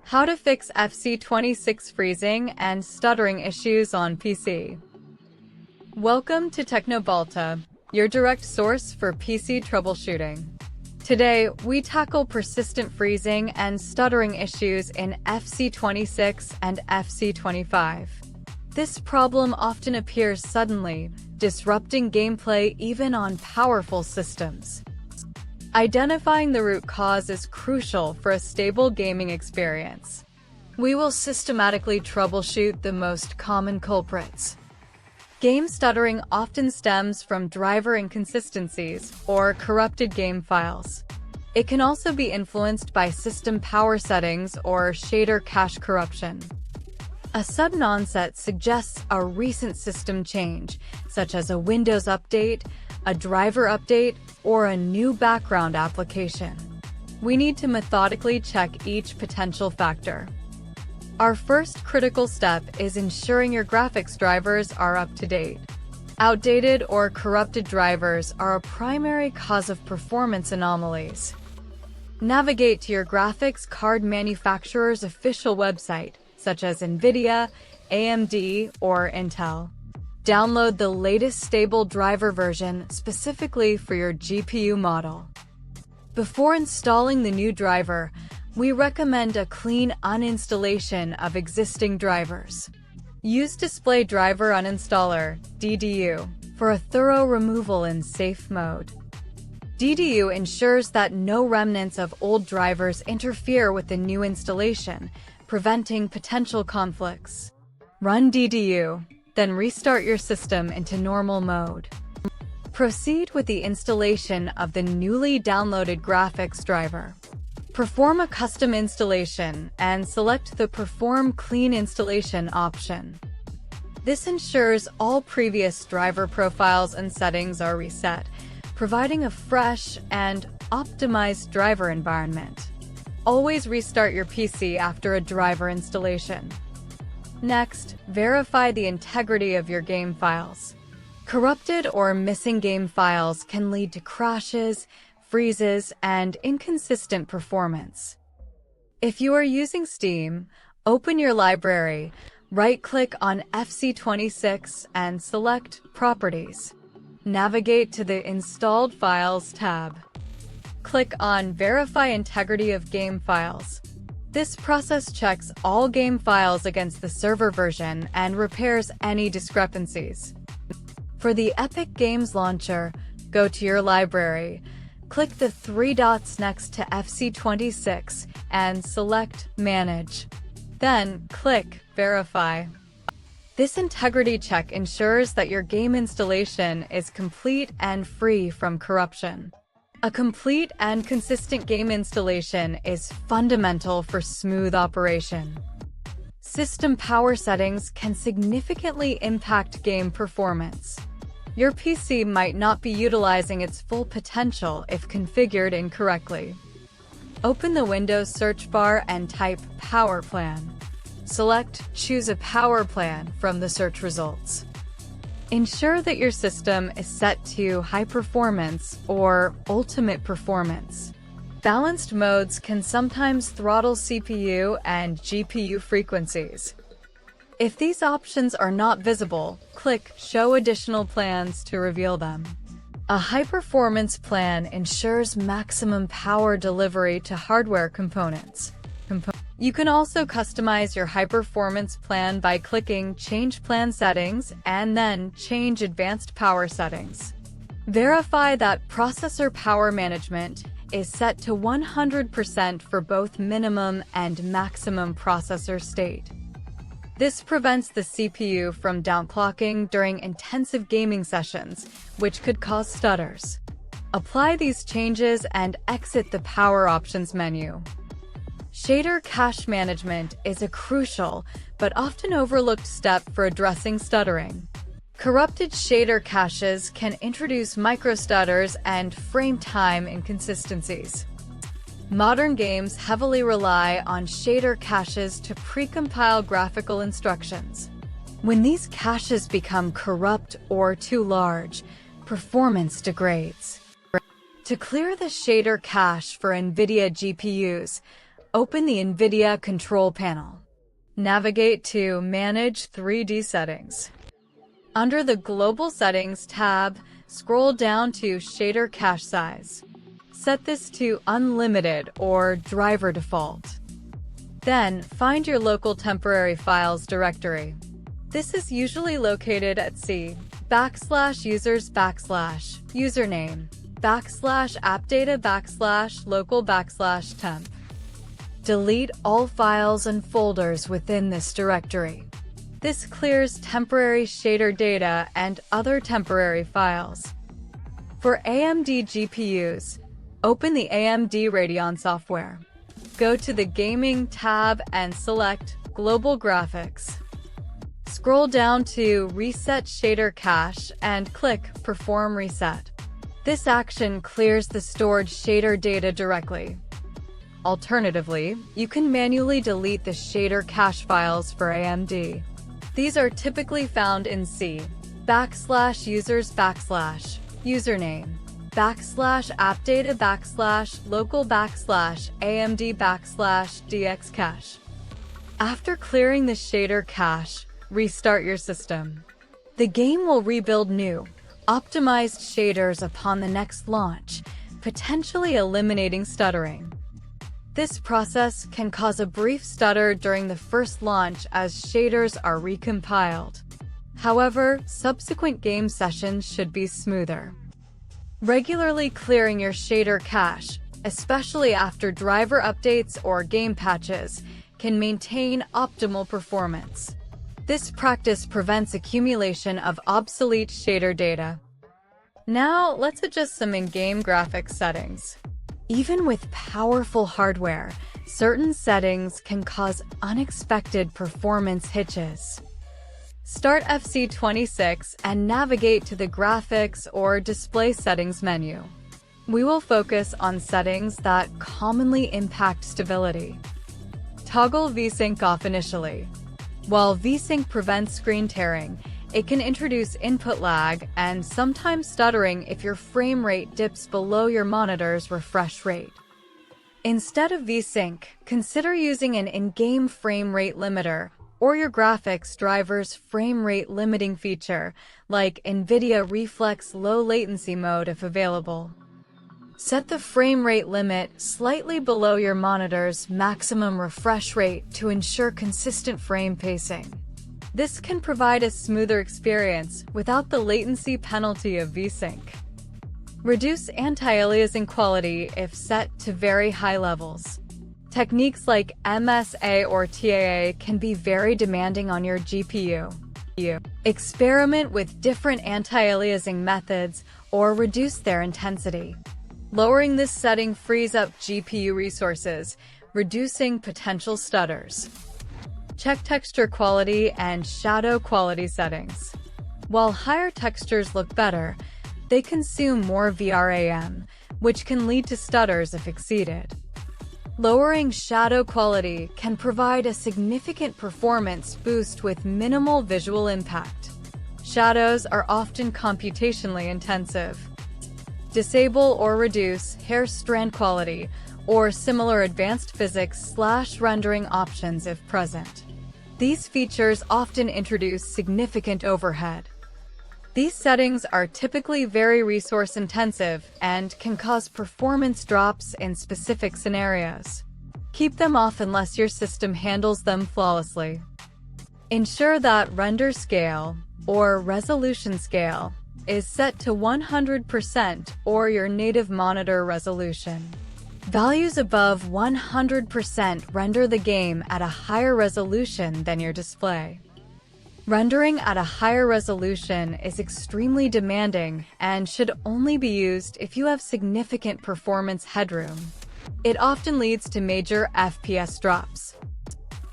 How to fix FC26 freezing and stuttering issues on PC. Welcome to Teknobalta, your direct source for PC troubleshooting. Today, we tackle persistent freezing and stuttering issues in FC26 and FC25. This problem often appears suddenly, disrupting gameplay even on powerful systems. Identifying the root cause is crucial for a stable gaming experience. We will systematically troubleshoot the most common culprits. Game stuttering often stems from driver inconsistencies or corrupted game files. It can also be influenced by system power settings or shader cache corruption. A sudden onset suggests a recent system change, such as a Windows update, a driver update, or a new background application. We need to methodically check each potential factor. Our first critical step is ensuring your graphics drivers are up to date. Outdated or corrupted drivers are a primary cause of performance anomalies. Navigate to your graphics card manufacturer's official website, such as NVIDIA, AMD, or Intel. Download the latest stable driver version specifically for your GPU model. Before installing the new driver, we recommend a clean uninstallation of existing drivers. Use Display Driver Uninstaller (DDU) for a thorough removal in safe mode. DDU ensures that no remnants of old drivers interfere with the new installation, preventing potential conflicts. Run DDU, then restart your system into normal mode. Proceed with the installation of the newly downloaded graphics driver. Perform a custom installation and select the Perform Clean Installation option. This ensures all previous driver profiles and settings are reset, providing a fresh and optimized driver environment. Always restart your PC after a driver installation. Next, verify the integrity of your game files. Corrupted or missing game files can lead to crashes, freezes, and inconsistent performance. If you are using Steam, open your library, right-click on FC26 and select Properties. Navigate to the Installed Files tab. Click on Verify Integrity of Game Files. This process checks all game files against the server version and repairs any discrepancies. For the Epic Games Launcher, go to your library, click the three dots next to FC26 and select Manage. Then click Verify. This integrity check ensures that your game installation is complete and free from corruption. A complete and consistent game installation is fundamental for smooth operation. System power settings can significantly impact game performance. Your PC might not be utilizing its full potential if configured incorrectly. Open the Windows search bar and type Power Plan. Select Choose a Power Plan from the search results. Ensure that your system is set to High Performance or Ultimate Performance. Balanced modes can sometimes throttle CPU and GPU frequencies. If these options are not visible, click Show Additional Plans to reveal them. A high-performance plan ensures maximum power delivery to hardware components. You can also customize your high-performance plan by clicking Change Plan Settings and then Change Advanced Power Settings. Verify that Processor Power Management is set to 100% for both minimum and maximum processor state. This prevents the CPU from downclocking during intensive gaming sessions, which could cause stutters. Apply these changes and exit the Power Options menu. Shader cache management is a crucial but often overlooked step for addressing stuttering. Corrupted shader caches can introduce microstutters and frame time inconsistencies. Modern games heavily rely on shader caches to precompile graphical instructions. When these caches become corrupt or too large, performance degrades. To clear the shader cache for NVIDIA GPUs, Open the NVIDIA control panel. Navigate to Manage 3D Settings. Under the Global Settings tab, scroll down to Shader Cache Size. Set this to Unlimited or Driver Default. Then, find your local temporary files directory. This is usually located at C /users /username /appdata /local /temp. Delete all files and folders within this directory. This clears temporary shader data and other temporary files. For AMD GPUs, open the AMD Radeon software. Go to the Gaming tab and select Global Graphics. Scroll down to Reset Shader Cache and click Perform Reset. This action clears the stored shader data directly. Alternatively, you can manually delete the shader cache files for AMD. These are typically found in C /users /username /appdata /local /AMD /DX cache. After clearing the shader cache, restart your system. The game will rebuild new, optimized shaders upon the next launch, potentially eliminating stuttering. This process can cause a brief stutter during the first launch as shaders are recompiled. However, subsequent game sessions should be smoother. Regularly clearing your shader cache, especially after driver updates or game patches, can maintain optimal performance. This practice prevents accumulation of obsolete shader data. Now, let's adjust some in-game graphics settings. Even with powerful hardware, certain settings can cause unexpected performance hitches. Start FC26 and navigate to the Graphics or Display Settings menu. We will focus on settings that commonly impact stability. Toggle VSync off initially. While VSync prevents screen tearing, it can introduce input lag and sometimes stuttering if your frame rate dips below your monitor's refresh rate. Instead of VSync, consider using an in-game frame rate limiter or your graphics driver's frame rate limiting feature, like NVIDIA Reflex Low Latency mode if available. Set the frame rate limit slightly below your monitor's maximum refresh rate to ensure consistent frame pacing. This can provide a smoother experience without the latency penalty of VSync. Reduce anti-aliasing quality if set to very high levels. Techniques like MSA or TAA can be very demanding on your GPU. Experiment with different anti-aliasing methods or reduce their intensity. Lowering this setting frees up GPU resources, reducing potential stutters. Check texture quality and shadow quality settings. While higher textures look better, they consume more VRAM, which can lead to stutters if exceeded. Lowering shadow quality can provide a significant performance boost with minimal visual impact. Shadows are often computationally intensive. Disable or reduce hair strand quality or similar advanced physics/rendering options if present. These features often introduce significant overhead. These settings are typically very resource-intensive and can cause performance drops in specific scenarios. Keep them off unless your system handles them flawlessly. Ensure that render scale, or resolution scale, is set to 100% or your native monitor resolution. Values above 100% render the game at a higher resolution than your display. Rendering at a higher resolution is extremely demanding and should only be used if you have significant performance headroom. It often leads to major FPS drops.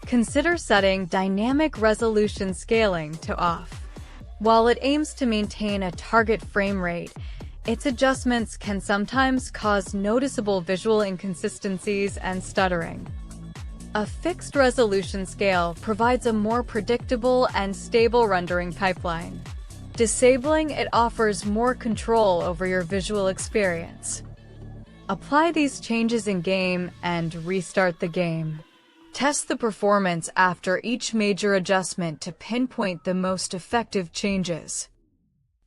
Consider setting dynamic resolution scaling to off. While it aims to maintain a target frame rate, its adjustments can sometimes cause noticeable visual inconsistencies and stuttering. A fixed resolution scale provides a more predictable and stable rendering pipeline. Disabling it offers more control over your visual experience. Apply these changes in-game and restart the game. Test the performance after each major adjustment to pinpoint the most effective changes.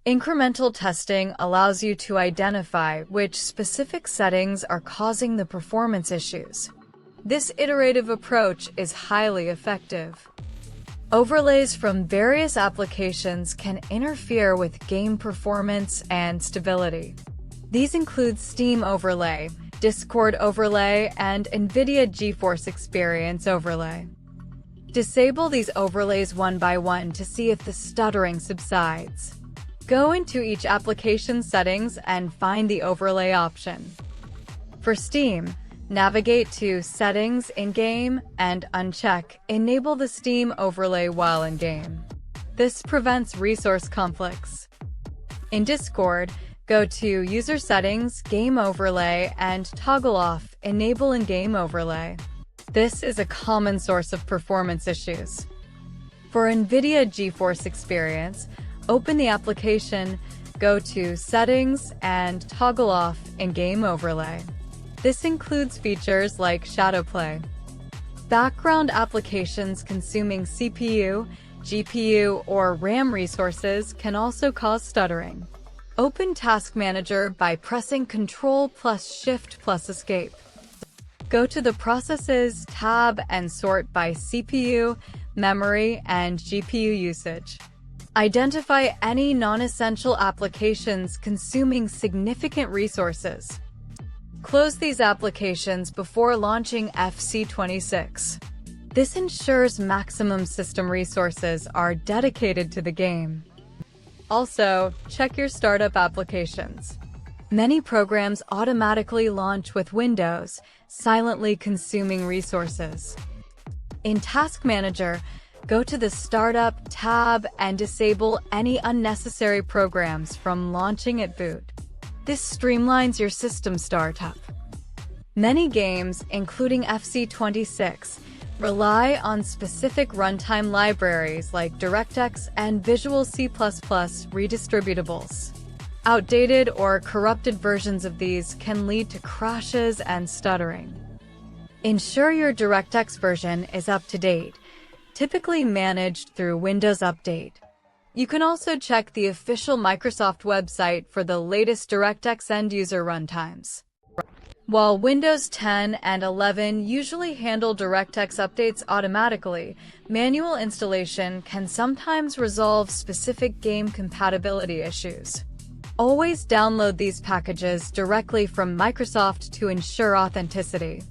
Incremental testing allows you to identify which specific settings are causing the performance issues. This iterative approach is highly effective. Overlays from various applications can interfere with game performance and stability. These include Steam Overlay, Discord Overlay, and NVIDIA GeForce Experience Overlay. Disable these overlays one by one to see if the stuttering subsides. Go into each application settings and find the overlay option. For Steam, navigate to Settings in-game and uncheck Enable the Steam Overlay while in-game. This prevents resource conflicts. In Discord, go to User Settings, Game Overlay, and toggle off Enable in-game overlay. This is a common source of performance issues. For NVIDIA GeForce Experience, open the application, go to Settings, and toggle off in-game overlay. This includes features like Shadowplay. Background applications consuming CPU, GPU, or RAM resources can also cause stuttering. Open Task Manager by pressing Ctrl+Shift+Escape. Go to the Processes tab and sort by CPU, memory, and GPU usage. Identify any non-essential applications consuming significant resources. Close these applications before launching FC26. This ensures maximum system resources are dedicated to the game. Also, check your startup applications. Many programs automatically launch with Windows, silently consuming resources. In Task Manager, go to the Startup tab and disable any unnecessary programs from launching at boot. This streamlines your system startup. Many games, including FC26, rely on specific runtime libraries like DirectX and Visual C++ redistributables. Outdated or corrupted versions of these can lead to crashes and stuttering. Ensure your DirectX version is up to date, typically managed through Windows Update. You can also check the official Microsoft website for the latest DirectX end-user runtimes. While Windows 10 and 11 usually handle DirectX updates automatically, manual installation can sometimes resolve specific game compatibility issues. Always download these packages directly from Microsoft to ensure authenticity.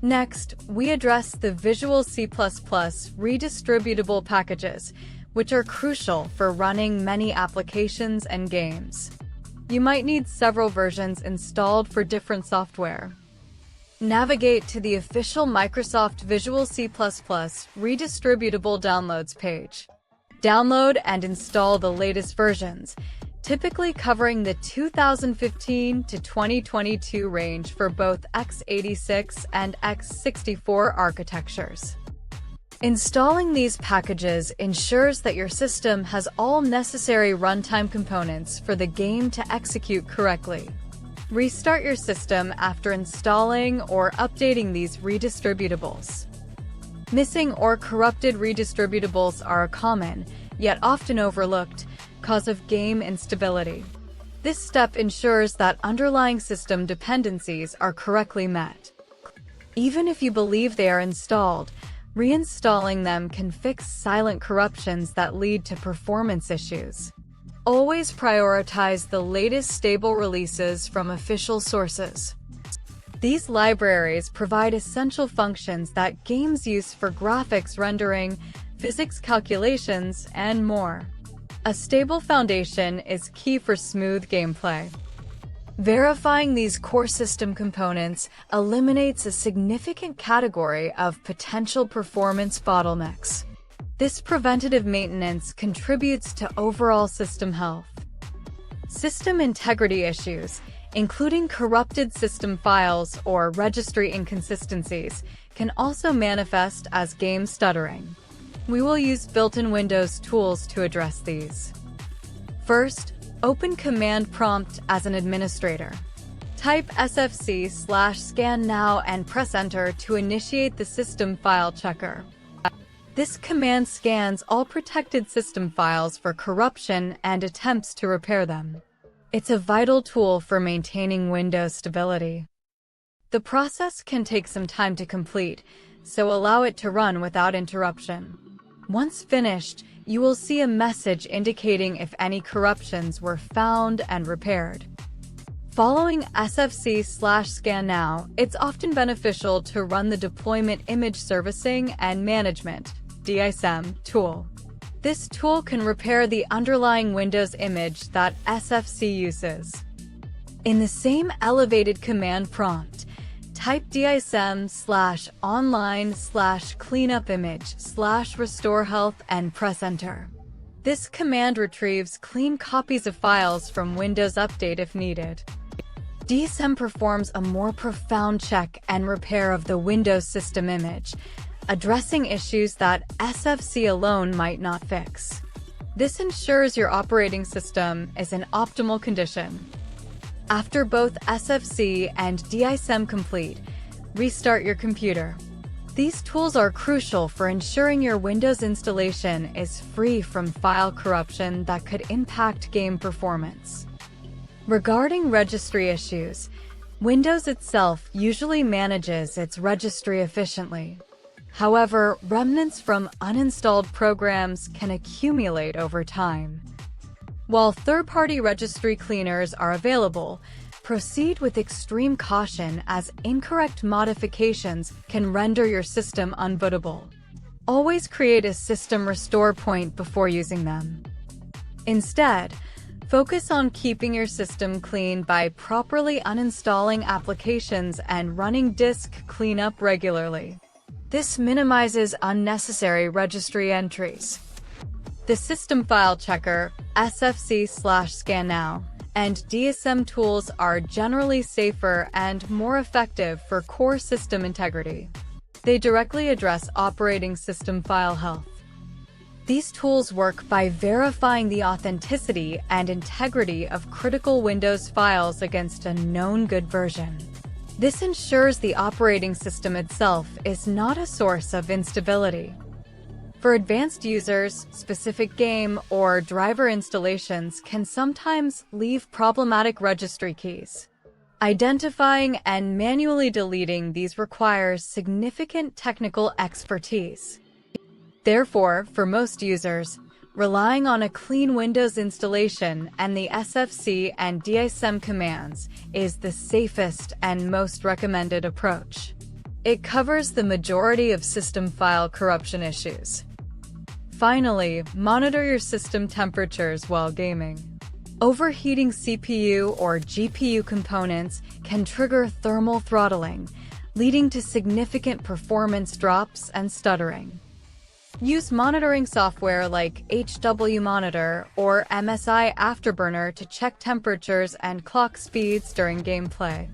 Next, we address the Visual C++ redistributable packages, which are crucial for running many applications and games. You might need several versions installed for different software. Navigate to the official Microsoft Visual C++ redistributable downloads page. Download and install the latest versions, typically covering the 2015 to 2022 range for both x86 and x64 architectures. Installing these packages ensures that your system has all necessary runtime components for the game to execute correctly. Restart your system after installing or updating these redistributables. Missing or corrupted redistributables are a common, yet often overlooked, cause of game instability. This step ensures that underlying system dependencies are correctly met. Even if you believe they are installed, reinstalling them can fix silent corruptions that lead to performance issues. Always prioritize the latest stable releases from official sources. These libraries provide essential functions that games use for graphics rendering, physics calculations, and more. A stable foundation is key for smooth gameplay. Verifying these core system components eliminates a significant category of potential performance bottlenecks. This preventative maintenance contributes to overall system health. System integrity issues, including corrupted system files or registry inconsistencies, can also manifest as game stuttering. We will use built-in Windows tools to address these. First, open Command Prompt as an administrator. Type sfc/scan now and press enter to initiate the system file checker. This command scans all protected system files for corruption and attempts to repair them. It's a vital tool for maintaining Windows stability. The process can take some time to complete, so allow it to run without interruption. Once finished, you will see a message indicating if any corruptions were found and repaired. Following sfc/scan now, it's often beneficial to run the Deployment Image Servicing and Management (DISM) tool. This tool can repair the underlying Windows image that SFC uses. In the same elevated command prompt, type dism/online/cleanupimage/restore health and press enter. This command retrieves clean copies of files from Windows Update if needed. DISM performs a more profound check and repair of the Windows system image, addressing issues that SFC alone might not fix. This ensures your operating system is in optimal condition. After both SFC and DISM complete, restart your computer. These tools are crucial for ensuring your Windows installation is free from file corruption that could impact game performance. Regarding registry issues, Windows itself usually manages its registry efficiently. However, remnants from uninstalled programs can accumulate over time. While third-party registry cleaners are available, proceed with extreme caution as incorrect modifications can render your system unbootable. Always create a system restore point before using them. Instead, focus on keeping your system clean by properly uninstalling applications and running disk cleanup regularly. This minimizes unnecessary registry entries. The System File Checker, sfc/scan now, and DISM tools are generally safer and more effective for core system integrity. They directly address operating system file health. These tools work by verifying the authenticity and integrity of critical Windows files against a known good version. This ensures the operating system itself is not a source of instability. For advanced users, specific game or driver installations can sometimes leave problematic registry keys. Identifying and manually deleting these requires significant technical expertise. Therefore, for most users, relying on a clean Windows installation and the SFC and DISM commands is the safest and most recommended approach. It covers the majority of system file corruption issues. Finally, monitor your system temperatures while gaming. Overheating CPU or GPU components can trigger thermal throttling, leading to significant performance drops and stuttering. Use monitoring software like HW Monitor or MSI Afterburner to check temperatures and clock speeds during gameplay.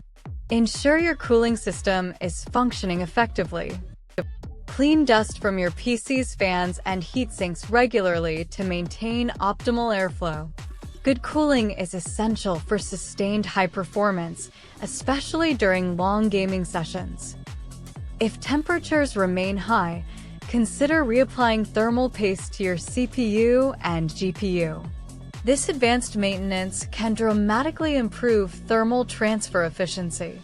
Ensure your cooling system is functioning effectively. Clean dust from your PC's fans and heatsinks regularly to maintain optimal airflow. Good cooling is essential for sustained high performance, especially during long gaming sessions. If temperatures remain high, consider reapplying thermal paste to your CPU and GPU. This advanced maintenance can dramatically improve thermal transfer efficiency.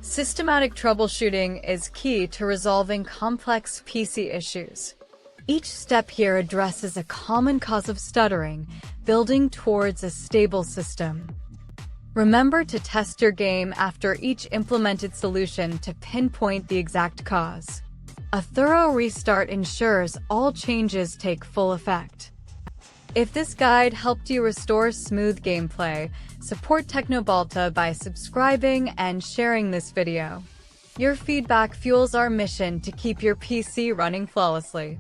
Systematic troubleshooting is key to resolving complex PC issues. Each step here addresses a common cause of stuttering, building towards a stable system. Remember to test your game after each implemented solution to pinpoint the exact cause. A thorough restart ensures all changes take full effect. If this guide helped you restore smooth gameplay, support Teknobalta by subscribing and sharing this video. Your feedback fuels our mission to keep your PC running flawlessly.